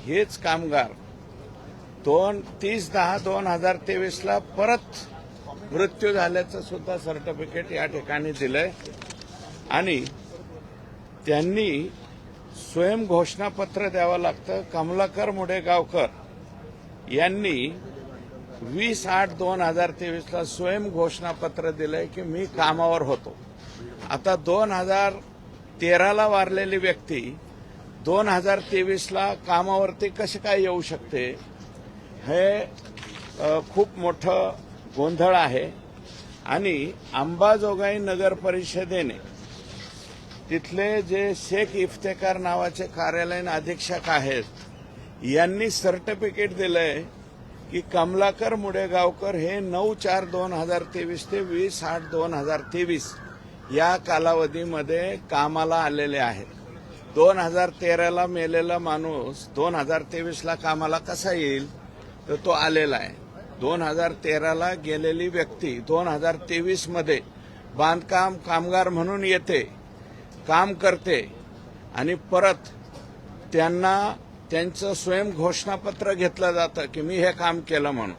हेच कामगार 30/10/2023 परत मृत्यू झाल्याचं सुद्धा सर्टिफिकेट या ठिकाणी दिलंय आणि त्यांनी स्वयं घोषणापत्र द्यावं लागतं। कमलाकर मुडेगावकर यांनी 20/8/2023 स्वयं घोषणापत्र दिलंय की मी कामावर होतो। आता 2013 वारलेली व्यक्ती 2023 कामावरती कशी काय येऊ शकते? हे खूप मोठं गोंधळ आहे आणि अंबाजोगाई नगर परिषदेने तिथले जे शेख इफ्तेकार नावाचे कार्यालयीन अधीक्षक आहेत यांनी सर्टिफिकेट दिलंय की कमलाकर मुडेगावकर हे 9/4/2023 ते 20/8/2023 या कालावधीमध्ये कामाला आलेले आहेत। 2013 मेलेला माणूस 2023 कामाला कसा येईल? तर तो आलेला आहे। 2013 गेलेली व्यक्ती 2023 मध्ये बांधकाम कामगार म्हणून येते, काम करते आणि परत त्यांना त्यांचं स्वयं घोषणापत्र घेतलं जातं की मी हे काम केलं म्हणून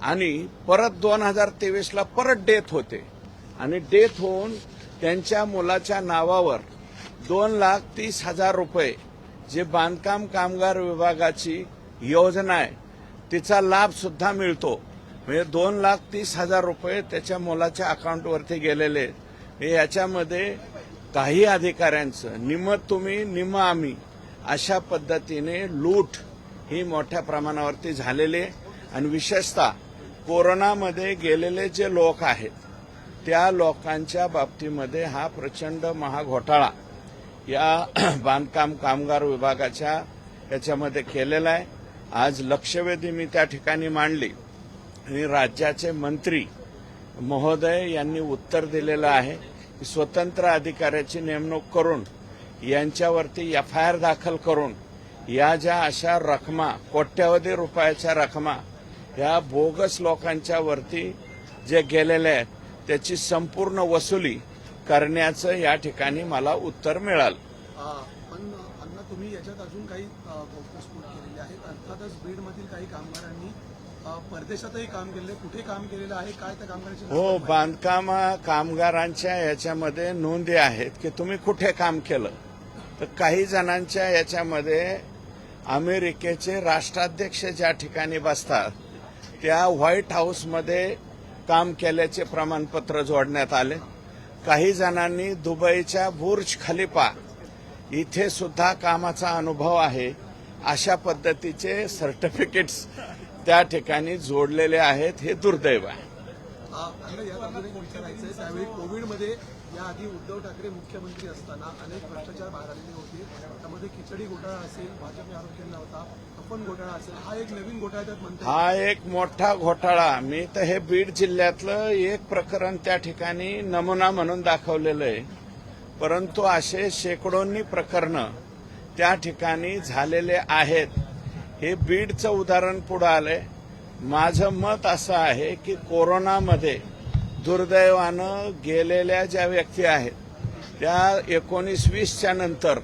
आणि परत 2023 परत डेथ होते आणि डेथ होऊन त्यांच्या मुलाच्या नावावर 2,30,000 रुपये जे बांधकाम कामगार विभागाची योजना आहे तिचा लाभ सुद्धा मिळतो। म्हणजे 2,30,000 रुपये त्याच्या मुलाच्या अकाउंटवरती गेलेले। याच्यामध्ये काही अधिकाऱ्यांचं निम्म तुम्ही निम्म आम्ही अशा पद्धतीने लूट ही मोठ्या प्रमाणावरती झालेली आहे आणि विशेषतः कोरोनामध्ये गेलेले जे लोक आहेत त्या लोकांच्या बाबतीमध्ये हा प्रचंड महाघोटाळा या बांधकाम कामगार विभागाच्या याच्यामध्ये केलेला आहे। आज लक्षवेधी मी त्या ठिकाणी मांडली आणि राज्याचे मंत्री महोदय यांनी उत्तर दिलेलं आहे की स्वतंत्र अधिकाऱ्याची नेमणूक करून यांच्यावरती FIR दाखल करून या ज्या अशा रकमा कोट्यवधी रुपयाच्या रकमा या बोगस लोकांच्या वरती जे गेलेले आहेत त्याची संपूर्ण वसुली करण्याचं या ठिकाणी मला उत्तर मिळालं। पण अण्णा तुम्ही याच्यात अजून काही घटस्फोट केलेले आहेत। अर्थातच बीडमधील काही कामगारांनी परदेशातही काम केले, कुठे काम केलेलं आहे, काय त्या कामगारांची? हो, बांधकाम कामगारांच्या याच्यामध्ये नोंदी आहेत की तुम्ही कुठे काम केलं। तर काही जणांच्या याच्यामध्ये अमेरिकेचे राष्ट्राध्यक्ष ज्या ठिकाणी बसतात त्या व्हाईट हाऊसमध्ये काम केल्याचे प्रमाणपत्र जोडण्यात आले। काही जणांनी दुबईच्या बुर्ज खलिफा इथे सुद्धा कामाचा अनुभव आहे अशा पद्धतीचे सर्टिफिकेट्स त्या ठिकाणी जोडलेले आहेत। हे दुर्दैव आहे। त्यावेळी कोविडमध्ये याआधी उद्धव ठाकरे मुख्यमंत्री असताना अनेक भ्रष्टाचार बाहेर आलेले होते। त्यामध्ये खिचडी घोटाळा असेल, भाजपने आरोप केला होता, कफन घोटाळा असेल, हा एक नवीन घोटाळा त्यात म्हणतात। हा एक मोठा घोटाळा। मी तर हे बीड जिल्ह्यातलं एक प्रकरण त्या ठिकाणी नमुना म्हणून दाखवलेलं आहे, परंतु असे शेकडोंनी प्रकरणं त्या ठिकाणी झालेले आहेत। हे बीडचं उदाहरण पुढे आलंय। माझं मत असं आहे की कोरोनामध्ये दुर्दैवानं गेलेल्या ज्या व्यक्ती आहेत त्या 19-20च्या नंतर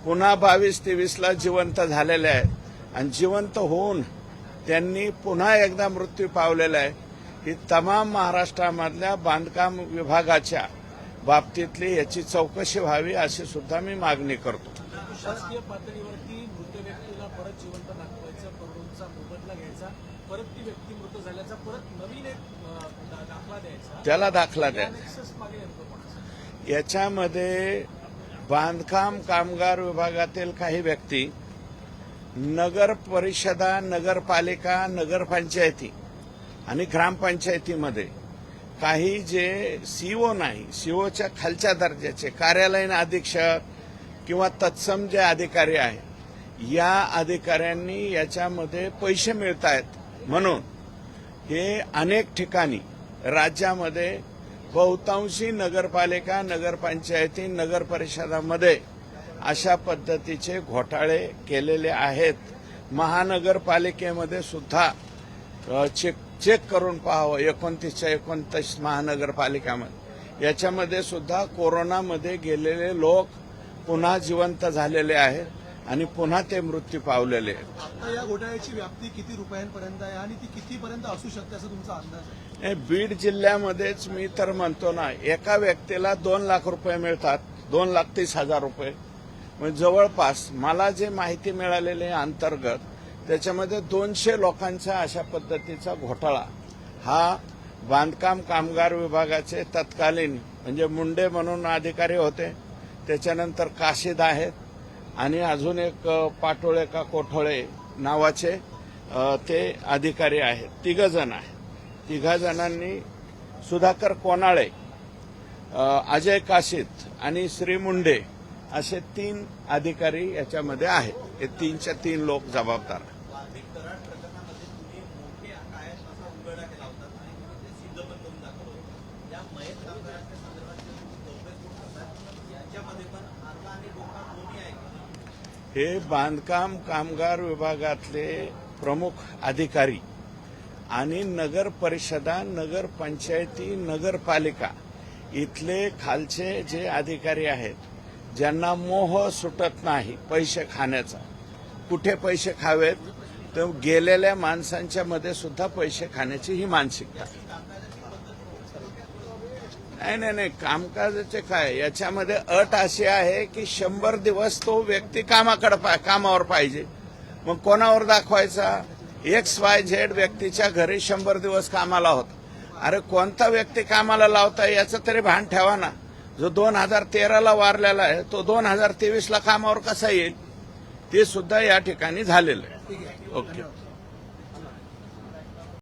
पुन्हा 22-23 जिवंत झालेल्या आहेत आणि जिवंत होऊन त्यांनी पुन्हा एकदा मृत्यू पावलेला आहे। ही तमाम महाराष्ट्रामधल्या बांधकाम विभागाच्या बाबतीतली याची चौकशी व्हावी अशी सुद्धा मी मागणी करतो। शासकीय पातळीवरती मृत व्यक्तीला परत जिवंत दाखवायचं, करोडोंचा मोबदला घ्यायचा, परत ती व्यक्ती मृत झाल्याचा परत नवीन एक दाखला द्यायचा, त्याला दाखला द्यायचा। याच्यामध्ये बांधकाम कामगार विभागातील काही व्यक्ती नगर परिषदा, नगरपालिका, नगरपंचायती आणि ग्रामपंचायतीमध्ये काही जे सीओ नाही, सीओच्या खालच्या दर्जाचे कार्यालयीन अधीक्षक किंवा तत्सम जे अधिकारी आहेत या अधिकाऱ्यांनी याच्यामध्ये पैसे मिळत आहेत म्हणून हे अनेक ठिकाणी राज्यामध्ये बहुतांशी नगरपालिका, नगरपंचायती, नगर परिषदामध्ये अशा पद्धतीचे घोटाळे केलेले आहेत। महानगरपालिकेमध्ये सुद्धा चेक करून पाहावं 29च्या 29 महानगरपालिकामध्ये याच्यामध्ये सुद्धा कोरोनामध्ये गेलेले लोक पुन्हा जिवंत झालेले आहेत आणि पुन्हा ते मृत्यू पावलेले आहेत. आता या घोटाळ्याची व्याप्ती किती रुपयांपर्यंत आहे आणि ती कितीपर्यंत असू शकते असं तुमचा अंदाज आहे? हे बीड जिल्ह्यामध्येच मी तर म्हणतो ना, एका व्यक्तीला 2 लाख रुपये मिळतात, 2,30,000 रुपये. म्हणजे जवळपास मला जे माहिती मिळालेली आहे अंतर्गत, त्याच्यामध्ये 200 लोकांचा अशा पद्धतीचा घोटाळा हा बांधकाम कामगार विभागाचे तत्कालीन म्हणजे मुंडे म्हणून अधिकारी होते, त्याच्यानंतर काशीद आहेत आणि अजून एक पाटोळे का कोठोळे नावाचे ते अधिकारी आहेत. 3 जण आहेत. 3 जणांनी सुधाकर कोनाळे, अजय काशीद आणि श्री मुंडे असे 3 अधिकारी याच्यामध्ये आहेत. हे 3च्या 3 लोक जबाबदार आहेत. हे बांधकाम कामगार विभागातले प्रमुख अधिकारी आणि नगर परिषदा, नगर पंचायती, नगरपालिका इथले खालचे जे अधिकारी आहेत, ज्यांना मोह सुटत नाही पैसे खाण्याचा. कुठे पैसे खावेत, तर गेलेल्या माणसांच्या मध्ये सुद्धा पैसे खाण्याची ही मानसिकता. नाही, कामकाजाचे काय, याच्यामध्ये अट अशी आहे की 100 दिवस तो व्यक्ती कामावर पाहिजे. मग कोणावर दाखवायचा? XYZ व्यक्तीच्या घरी 100 दिवस कामाला होता. अरे कोणता व्यक्ती कामाला लावता याचं तरी भान ठेवा ना. जो 2013ला वारलेला आहे तो 2023ला कामावर कसा येईल? ते सुद्धा या ठिकाणी झालेलं आहे. ओके.